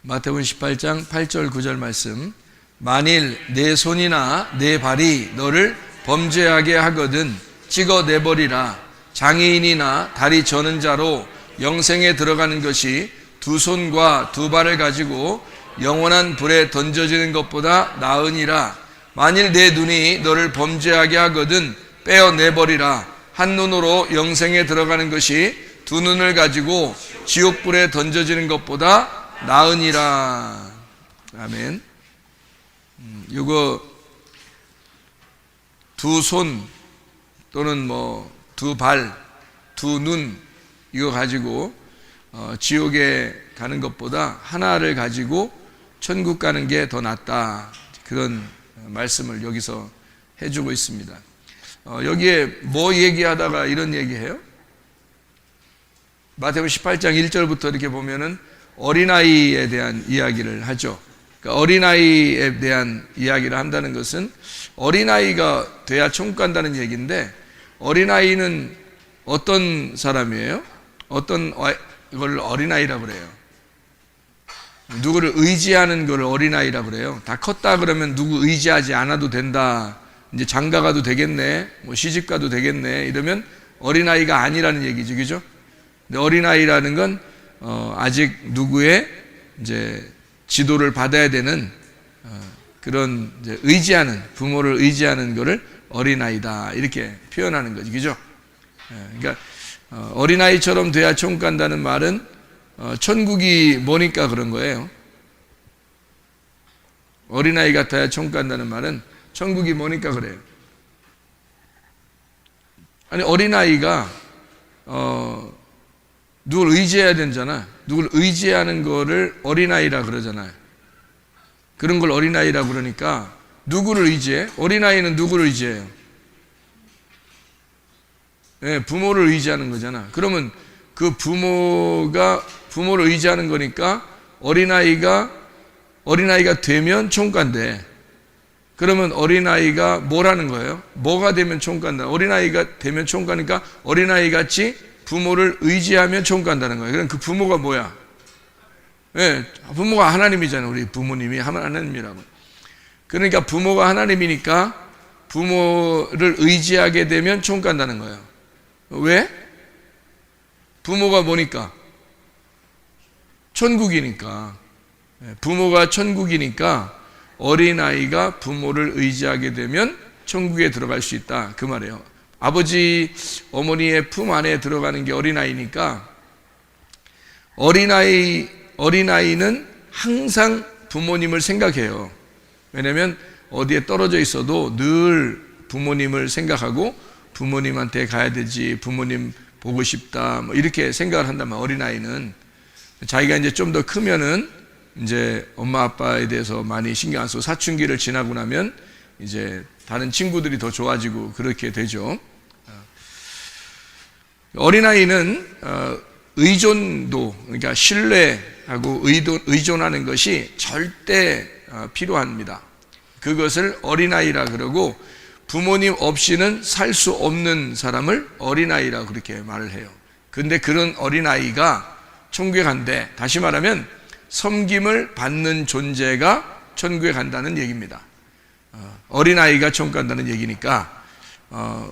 마태복음 18장 8절 9절 말씀. 만일 내 손이나 내 발이 너를 범죄하게 하거든 찍어내버리라. 장애인이나 다리 저는 자로 영생에 들어가는 것이 두 손과 두 발을 가지고 영원한 불에 던져지는 것보다 나으니라. 만일 내 눈이 너를 범죄하게 하거든 빼어내버리라. 한 눈으로 영생에 들어가는 것이 두 눈을 가지고 지옥불에 던져지는 것보다 나으니라. 아멘. 이거 두 손 또는 두 발, 두 눈 이거 가지고 지옥에 가는 것보다 하나를 가지고 천국 가는 게 더 낫다. 그런 말씀을 여기서 해주고 있습니다. 여기에 뭐 얘기하다가 이런 얘기해요? 마태복음 18장 1절부터 이렇게 보면은 어린아이에 대한 이야기를 하죠. 그러니까 어린아이에 대한 이야기를 한다는 것은 어린아이가 돼야 천국 간다는 얘기인데, 어린아이는 어떤 사람이에요? 어떤 걸 어린아이라고 그래요? 누구를 의지하는 걸 어린아이라고 그래요. 다 컸다 그러면 누구 의지하지 않아도 된다, 이제 장가가도 되겠네, 시집가도 되겠네, 이러면 어린아이가 아니라는 얘기죠. 그죠? 근데 어린아이라는 건 아직 누구의 이제 지도를 받아야 되는 그런 이제 의지하는, 부모를 의지하는 거를 어린아이다 이렇게 표현하는 거지. 그죠? 그러니까 어린아이처럼 돼야 천국 간다는 말은 천국이 뭐니까 그런 거예요. 어린아이 같아야 천국 간다는 말은 천국이 뭐니까 그래요. 아니, 어린아이가 누굴 의지해야 되잖아. 누굴 의지하는 거를 어린아이라 그러잖아요. 그런 걸 어린아이라 그러니까 누구를 의지해? 어린아이는 누구를 의지해요? 네, 부모를 의지하는 거잖아. 그러면 그 부모를 의지하는 거니까 어린아이가 되면 천국 간대. 그러면 어린아이가 뭐라는 거예요? 뭐가 되면 천국 간다? 어린아이가 되면 천국 가니까 어린아이 같이 부모를 의지하면 천국 간다는 거예요. 그럼 그 부모가 뭐야? 네, 부모가 하나님이잖아요. 우리 부모님이 하나님이라고. 그러니까 부모가 하나님이니까 부모를 의지하게 되면 천국 간다는 거예요. 왜? 부모가 뭐니까? 천국이니까. 부모가 천국이니까 어린아이가 부모를 의지하게 되면 천국에 들어갈 수 있다, 그 말이에요. 아버지, 어머니의 품 안에 들어가는 게 어린아이니까 어린아이는 항상 부모님을 생각해요. 왜냐하면 어디에 떨어져 있어도 늘 부모님을 생각하고 부모님한테 가야 되지, 부모님 보고 싶다, 이렇게 생각을 한다면, 어린아이는 자기가 이제 좀 더 크면은 이제 엄마 아빠에 대해서 많이 신경 안 쓰고 사춘기를 지나고 나면 이제 다른 친구들이 더 좋아지고 그렇게 되죠. 어린아이는 의존도, 그러니까 신뢰하고 의존하는 것이 절대 필요합니다. 그것을 어린아이라 그러고, 부모님 없이는 살 수 없는 사람을 어린아이라고 그렇게 말을 해요. 근데 그런 어린아이가 천국에 간대. 다시 말하면 섬김을 받는 존재가 천국에 간다는 얘기입니다. 어린아이가 천국 간다는 얘기니까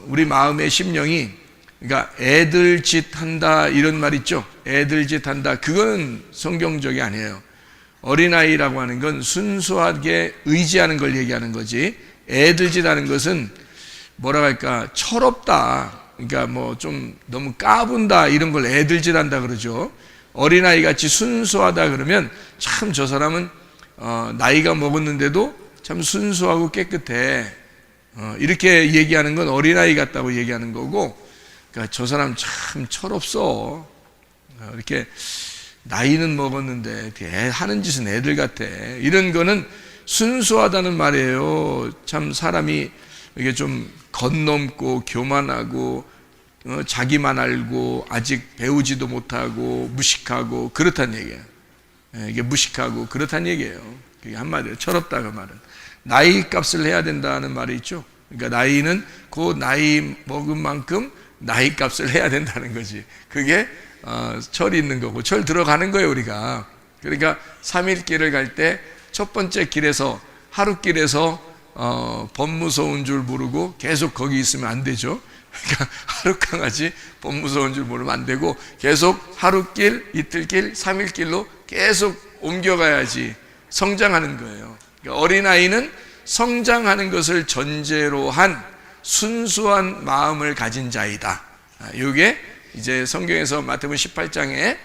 우리 마음의 심령이, 그러니까 애들 짓 한다 이런 말 있죠. 애들 짓 한다, 그거는 성경적이 아니에요. 어린아이라고 하는 건 순수하게 의지하는 걸 얘기하는 거지, 애들 짓 하는 것은 뭐라 할까, 철없다, 그러니까 좀 너무 까분다 이런 걸 애들 짓 한다 그러죠. 어린아이 같이 순수하다 그러면 참 저 사람은 나이가 먹었는데도 참 순수하고 깨끗해, 이렇게 얘기하는 건 어린아이 같다고 얘기하는 거고, 그러니까 저 사람 참 철없어, 이렇게 나이는 먹었는데 하는 짓은 애들 같아, 이런 거는 순수하다는 말이에요. 참 사람이 이게 좀 겉넘고 교만하고 자기만 알고 아직 배우지도 못하고 무식하고 그렇다는 얘기예요. 이게 무식하고 그렇다는 얘기예요. 그게 한마디로 철없다, 그 말은. 나이 값을 해야 된다는 말이 있죠. 그러니까 나이는 그 나이 먹은 만큼 나이 값을 해야 된다는 거지. 그게 철이 있는 거고, 철 들어가는 거예요, 우리가. 그러니까 3일 길을 갈 때 첫 번째 길에서, 하루길에서 법무서운 줄 모르고 계속 거기 있으면 안 되죠. 그러니까 하룻강아지 법무서운 줄 모르면 안 되고 계속 하루길, 이틀길, 3일길로 계속 옮겨가야지 성장하는 거예요. 그러니까 어린아이는 성장하는 것을 전제로 한 순수한 마음을 가진 자이다. 이게 이제 성경에서 마태복음 18장에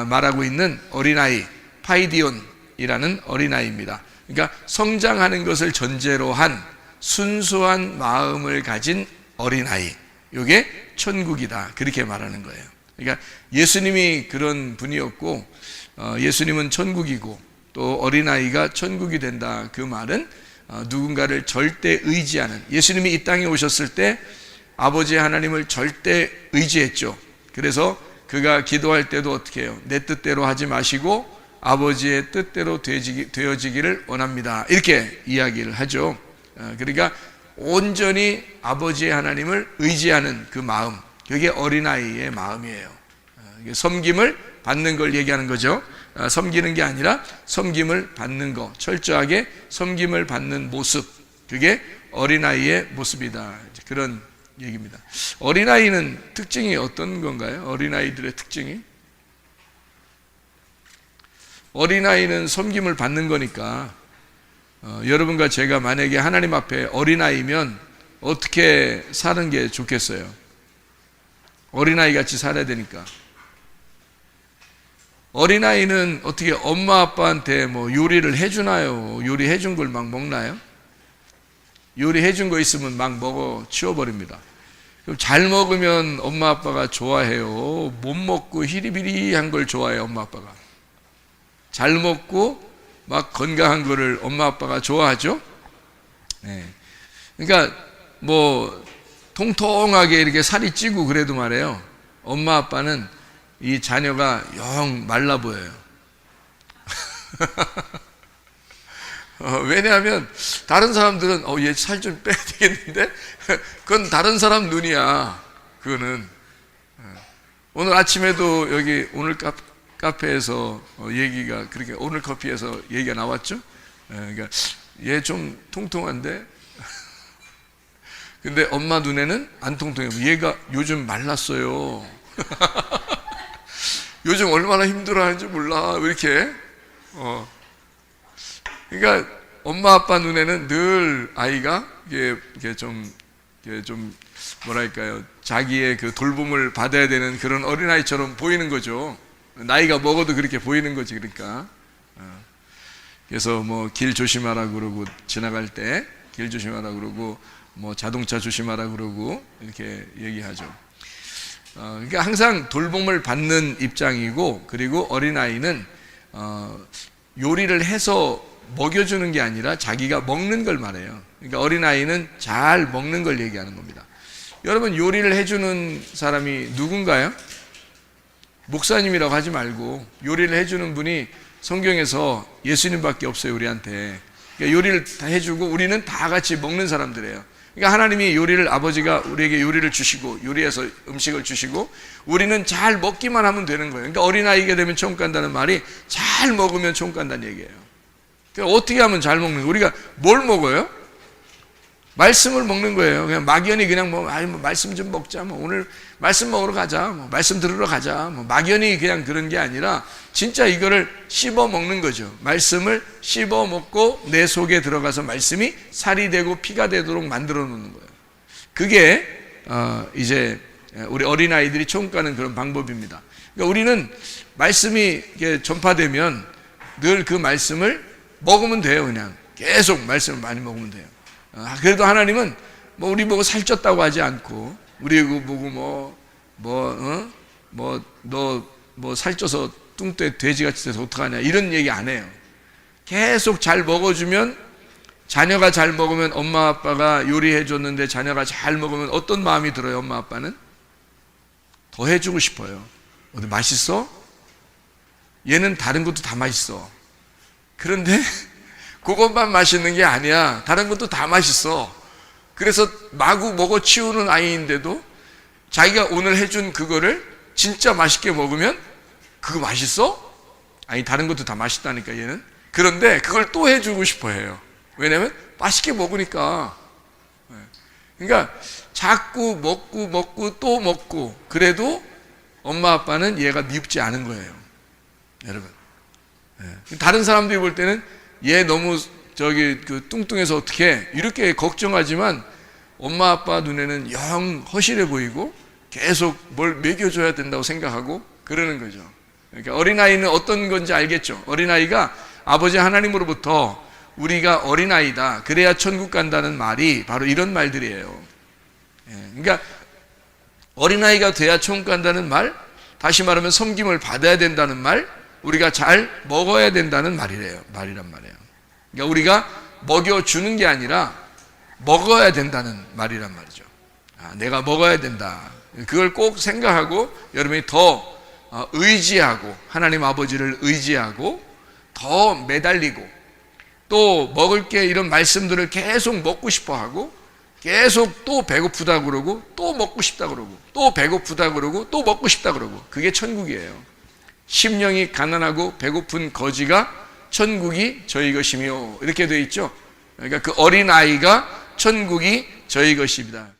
말하고 있는 어린아이, 파이디온이라는 어린아이입니다. 그러니까 성장하는 것을 전제로 한 순수한 마음을 가진 어린아이, 이게 천국이다, 그렇게 말하는 거예요. 그러니까 예수님이 그런 분이었고, 예수님은 천국이고 또 어린아이가 천국이 된다, 그 말은 누군가를 절대 의지하는, 예수님이 이 땅에 오셨을 때 아버지 하나님을 절대 의지했죠. 그래서 그가 기도할 때도 어떻게 해요? 내 뜻대로 하지 마시고 아버지의 뜻대로 되어지기를 원합니다, 이렇게 이야기를 하죠. 그러니까 온전히 아버지 하나님을 의지하는 그 마음, 그게 어린아이의 마음이에요. 섬김을 받는 걸 얘기하는 거죠. 섬기는 게 아니라 섬김을 받는 거, 철저하게 섬김을 받는 모습, 그게 어린아이의 모습이다, 그런 얘기입니다. 어린아이는 특징이 어떤 건가요? 어린아이들의 특징이? 어린아이는 섬김을 받는 거니까 여러분과 제가 만약에 하나님 앞에 어린아이면 어떻게 사는 게 좋겠어요? 어린아이 같이 살아야 되니까. 어린아이는 어떻게 엄마 아빠한테 뭐 요리를 해주나요? 요리해 준 걸 막 먹나요? 요리해 준 거 있으면 막 먹어 치워버립니다. 그럼 잘 먹으면 엄마 아빠가 좋아해요? 못 먹고 히리비리한 걸 좋아해요, 엄마 아빠가? 잘 먹고 막 건강한 거를 엄마 아빠가 좋아하죠? 네. 그러니까 뭐 통통하게 이렇게 살이 찌고 그래도 말이에요, 엄마 아빠는 이 자녀가 영 말라 보여요. 왜냐하면 다른 사람들은 얘 살 좀 빼야 되겠는데 그건 다른 사람 눈이야. 그거는 오늘 아침에도 여기 오늘 카페에서 얘기가 그렇게, 오늘 커피에서 얘기가 나왔죠. 그러니까 얘 좀 통통한데 근데 엄마 눈에는 안 통통해요. 얘가 요즘 말랐어요. 요즘 얼마나 힘들어하는지 몰라, 왜 이렇게. 그러니까 엄마 아빠 눈에는 늘 아이가 이게 좀 뭐랄까요, 자기의 그 돌봄을 받아야 되는 그런 어린아이처럼 보이는 거죠. 나이가 먹어도 그렇게 보이는 거지. 그러니까 그래서 뭐 길 조심하라 그러고, 지나갈 때 길 조심하라 그러고, 뭐 자동차 조심하라 그러고 이렇게 얘기하죠. 그러니까 항상 돌봄을 받는 입장이고, 그리고 어린아이는 요리를 해서 먹여주는 게 아니라 자기가 먹는 걸 말해요. 그러니까 어린아이는 잘 먹는 걸 얘기하는 겁니다. 여러분, 요리를 해주는 사람이 누군가요? 목사님이라고 하지 말고 요리를 해주는 분이 성경에서 예수님밖에 없어요, 우리한테. 그러니까 요리를 다 해주고 우리는 다 같이 먹는 사람들이에요. 그러니까 하나님이 요리를, 아버지가 우리에게 요리를 주시고 요리해서 음식을 주시고 우리는 잘 먹기만 하면 되는 거예요. 그러니까 어린아이가 되면 천국 간다는 말이 잘 먹으면 천국 간다는 얘기예요. 그러니까 어떻게 하면 잘 먹는 거예요? 우리가 뭘 먹어요? 말씀을 먹는 거예요. 그냥 막연히 그냥 뭐 말씀 좀 먹자, 뭐 오늘 말씀 먹으러 가자, 뭐 말씀 들으러 가자, 뭐 막연히 그냥 그런 게 아니라 진짜 이거를 씹어 먹는 거죠. 말씀을 씹어 먹고 내 속에 들어가서 말씀이 살이 되고 피가 되도록 만들어 놓는 거예요. 그게 이제 우리 어린아이들이 천국 가는 그런 방법입니다. 그러니까 우리는 말씀이 전파되면 늘 그 말씀을 먹으면 돼요. 그냥 계속 말씀을 많이 먹으면 돼요. 그래도 하나님은 뭐 우리 보고 살쪘다고 하지 않고, 우리 보고 너 살쪄서 뚱떼 돼지같이 돼서 어떡하냐 이런 얘기 안 해요. 계속 잘 먹어주면, 자녀가 잘 먹으면, 엄마 아빠가 요리해 줬는데 자녀가 잘 먹으면 어떤 마음이 들어요? 엄마 아빠는 더 해주고 싶어요. 어디 맛있어? 얘는 다른 것도 다 맛있어. 그런데 그것만 맛있는 게 아니야. 다른 것도 다 맛있어. 그래서 마구 먹어 치우는 아이인데도 자기가 오늘 해준 그거를 진짜 맛있게 먹으면 그거 맛있어? 아니, 다른 것도 다 맛있다니까, 얘는. 그런데 그걸 또 해주고 싶어 해요. 왜냐면 맛있게 먹으니까. 그러니까 자꾸 먹고 또 먹고, 그래도 엄마 아빠는 얘가 밉지 않은 거예요, 여러분. 다른 사람들이 볼 때는 얘 너무 뚱뚱해서 어떻게 이렇게 걱정하지만, 엄마 아빠 눈에는 영 허실해 보이고 계속 뭘 먹여줘야 된다고 생각하고 그러는 거죠. 그러니까 어린아이는 어떤 건지 알겠죠? 어린아이가 아버지 하나님으로부터 우리가 어린아이다, 그래야 천국 간다는 말이 바로 이런 말들이에요. 그러니까 어린아이가 돼야 천국 간다는 말, 다시 말하면 섬김을 받아야 된다는 말, 우리가 잘 먹어야 된다는 말이란 말이에요. 그러니까 우리가 먹여주는 게 아니라 먹어야 된다는 말이란 말이죠. 내가 먹어야 된다. 그걸 꼭 생각하고 여러분이 더 의지하고, 하나님 아버지를 의지하고 더 매달리고, 또 먹을 게 이런 말씀들을 계속 먹고 싶어 하고, 계속 또 배고프다 그러고, 또 먹고 싶다 그러고, 또 배고프다 그러고, 또 먹고 싶다 그러고, 그게 천국이에요. 심령이 가난하고 배고픈 거지가 천국이 저희 것이며, 이렇게 되어 있죠. 그러니까 그 어린아이가 천국이 저희 것입니다.